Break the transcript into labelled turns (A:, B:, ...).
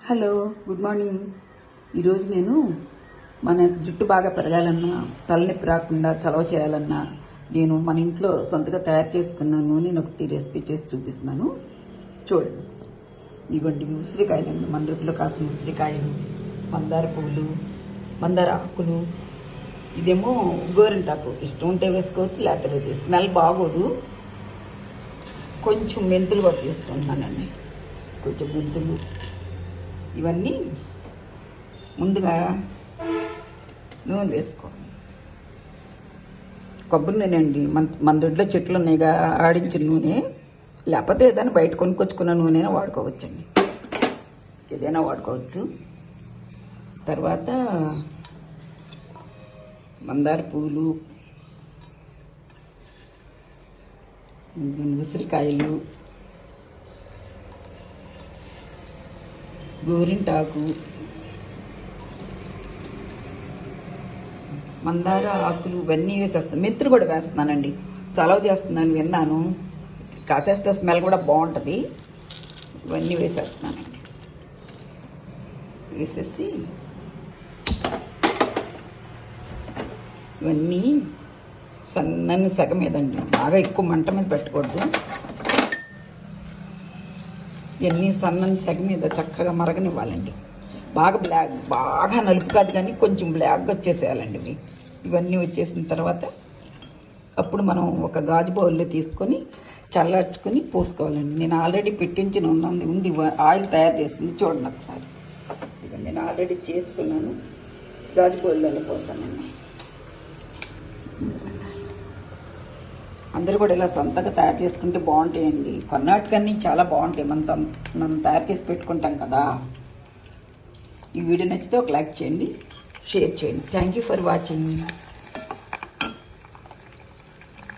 A: Hello, good morning. ఈరోజు నేను మన జుట్టు బాగా పెరగాలన్నా, తలనొప్పి రాకుండా చలవ చేయాలన్నా నేను మన ఇంట్లో సొంతగా తయారు చేసుకున్న నూనెను ఒకటి రెసిపీ చేసి చూపిస్తున్నాను. చూడండి. ఇవ్వండి ఉసిరికాయలు అండి, మన రొట్టెలో కాసిన ఉసిరికాయలు, మందార పువ్వులు, మందార ఆకులు. ఇదేమో గోరింటాకు, ఇష్టం ఉంటే వేసుకోవచ్చు, లేకపోతే స్మెల్ బాగోదు. కొంచెం మెంతులు కూడా తీసుకుంటున్నానండి, కొంచెం మెంతులు. ఇవన్నీ ముందుగా నూనె వేసుకోండి. కొబ్బరి నూనె అండి, మన దొడ్లో చెట్లు ఉన్నాయిగా, ఆడించిన నూనె. లేకపోతే ఏదైనా బయట కొనుక్కొచ్చుకున్న నూనె వాడుకోవచ్చండి, ఏదైనా వాడుకోవచ్చు. తర్వాత మందార పువ్వులు, ఉసిరికాయలు, గోరింటాకు, మందార ఆకులు ఇవన్నీ వేసేస్తాను. మెంతులు కూడా వేస్తున్నానండి, చలవ చేస్తున్నాను విన్నాను, కాసేస్తే స్మెల్ కూడా బాగుంటుంది. ఇవన్నీ వేసేస్తున్నానండి. వేసేసి ఇవన్నీ సన్నని సగ మీదండి, బాగా ఎక్కువ మంట మీద పెట్టకూడదు. ఇవన్నీ సన్నని సెగ మీద చక్కగా మరగనివ్వాలండి. బాగా నలుపు కాదు, కానీ కొంచెం బ్లాక్గా వచ్చేసేయాలండి. ఇవన్నీ వచ్చేసిన తర్వాత అప్పుడు మనం ఒక గాజు బౌల్లో తీసుకొని చల్లార్చుకొని పోసుకోవాలండి. నేను ఆల్రెడీ పెట్టించిన ఉంది ఆయిల్ తయారు చేసింది, చూడండి ఒకసారి. ఇక నేను ఆల్రెడీ చేసుకున్నాను, గాజు బౌల్లోనే పోస్తానండి. అందరూ కూడా ఇలా సొంతంగా తయారు చేసుకుంటే బాగుంటాయండి. కొన్నాటికన్నీ చాలా బాగుంటాయి, మనం తయారు చేసి పెట్టుకుంటాం కదా. ఈ వీడియో నచ్చితే ఒక లైక్ చేయండి, షేర్ చేయండి. Thank you for watching.